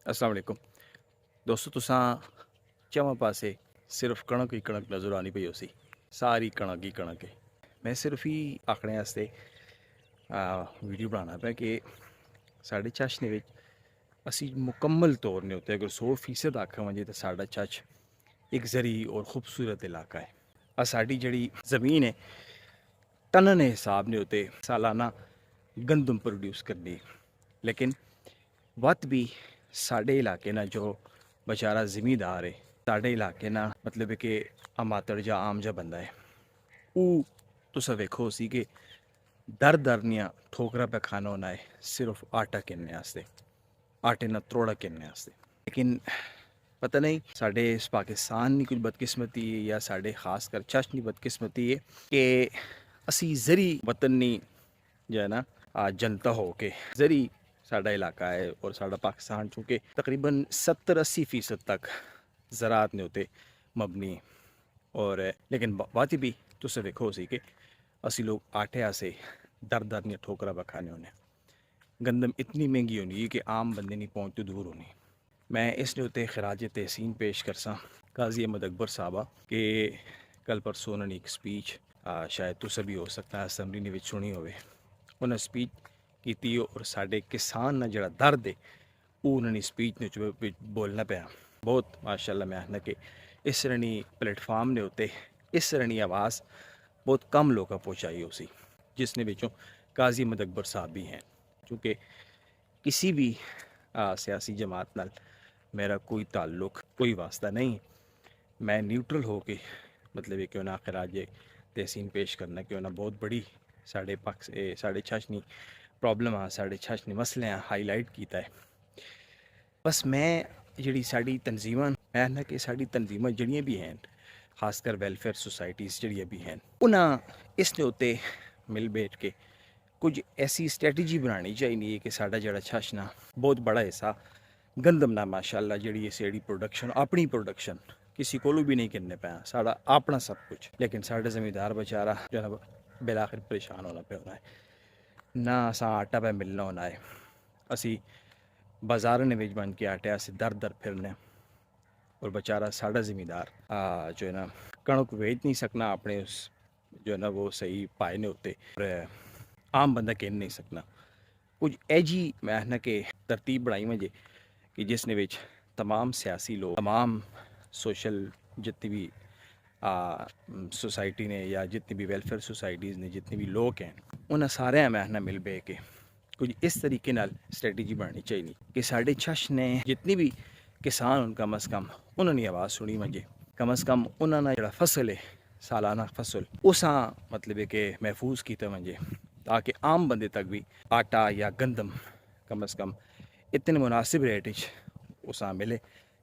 अस्सलाम वालेकुम दोस्तों, तुसां चवां पासे सिर्फ कणक ही कणक नज़र आनी पई उसी सारी कणक ही कणक है। मैं सिर्फ ही आखने आस्ते वीडियो बनाना पाया कि साढ़े चाशने विच असी मुकम्मल तौर ने उत्ते अगर 100% आखा वजे तो साढ़ा चच एक जरी और खूबसूरत इलाका है। साड़ी जड़ी ज़मीन है टनन के हिसाब ने उत्ते सालाना गंदम प्रोड्यूस करनी, लेकिन वत भी साढ़े इलाके ना जो बेचारा जिमीदार है, साढ़े इलाके ना मतलब है कि अमातड़ जा आम जा बंदा है, वो तुस वेखो सी कि दर दर निया ठोकरा पे खाना होना है सिर्फ आटा किनने आस्ते, आटे ना त्रोड़ा किनने आस्ते। लेकिन पता नहीं साढ़े इस पाकिस्तान की कुछ बदकिस्मती है या साढ़े खास कर चश्नी बदकिस्मती है कि असी जरी वतन नहीं जो है ना जनता हो के जरी साढ़ा इलाका है और साढ़ा पाकिस्तान चूँकि तकरीबन 70-80% तक ज़रात ने होते मबनी है। और लेकिन बात ही भी तुस देखो सी कि असी लोग आटे आसे दर दर ने ठोकरा बखाने होने, गंदम इतनी महंगी होनी है कि आम बंदे नहीं पहुँचते दूर होनी। मैं इसने उत्ते खराज तहसीन पेश करसा काजी अहमद अकबर साहबा के कल परसों उन्होंने एक स्पीच शायद तुस भी हो सकता है असैम्बली ने सुनी होवे, उन्हें स्पीच की और साढ़े किसान ना जड़ा दर्द है वो उन्होंने स्पीच ने बोलना पाया। बहुत माशाल्लाह मैं आखना कि इस रनी प्लेटफार्म ने उत्ते इस रनी आवाज़ बहुत कम लोग पहुँचाई उसी, जिसने बिचों काजी अहमद अकबर साहब भी हैं। क्योंकि किसी भी सियासी जमात नाल मेरा कोई ताल्लुक कोई वास्ता नहीं, मैं न्यूट्रल हो के मतलब क्यों ना खराज तहसीन पेश करना क्यों ना बहुत बड़ी साढ़े पक्ष साढ़े छाछनी प्रॉब्लम साढ़े छाछनी मसले हाईलाइट किया है। बस मैं जी साड़ी तंजीमां मैं ना कि साड़ी तंजीमां जड़ियाँ भी हैं खासकर वेलफेयर सोसाइटीज़ जड़ियाँ भी हैं उन्हें इसने उत्ते मिल बैठ के कुछ ऐसी स्ट्रैटेजी बनानी चाहिए कि साढ़ा जड़ा छाछना बहुत बड़ा हिस्सा गंदम ना माशाल्लाह जी इस प्रोडक्शन अपनी प्रोडक्शन किसी को भी नहीं करने पाया साढ़ा अपना सब कुछ, लेकिन साढ़े जमींदार बेचारा जो है बिल आखिर परेशान होना पे होना है ना असा आटा पे मिलना होना है। असी बाजार ने विच बन के आटे अस दर दर फिरने और बेचारा साढ़ा जिमीदार जो है ना कणक बेच नहीं सकना अपने उस जो है ना वो सही पाए ने उत्ते और आम बंदा कह नहीं सकना। कुछ ऐजी मैं ना कि तरतीब बनाई मुझे कि जिसने विच तमाम सियासी लोग तमाम सोशल जितनी भी सोसाइटी ने या जितनी भी वेलफेयर सोसाइटीज़ ने जितने भी लोग हैं उन्हें सारे मैं ना मिल बह के कुछ इस तरीके नाल स्ट्रैटेजी बनानी चाहिए कि साढ़े छश ने जितनी भी किसान उन कम अज़ कम उन्होंने आवाज़ सुनी मुझे कम अज़ कम उन्होंने जरा फसल है सालाना फसल उस मतलब है कि महफूज किया मुझे ताकि आम बंदे तक भी आटा या गंदम कम अज़ कम इतने मुनासिब रेट उस मिले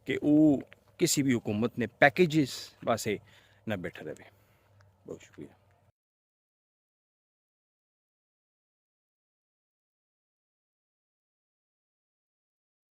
कि वो किसी भी हुकूमत ने पैकेजेस वास्ते न बैठा रहे। बहुत शुक्रिया।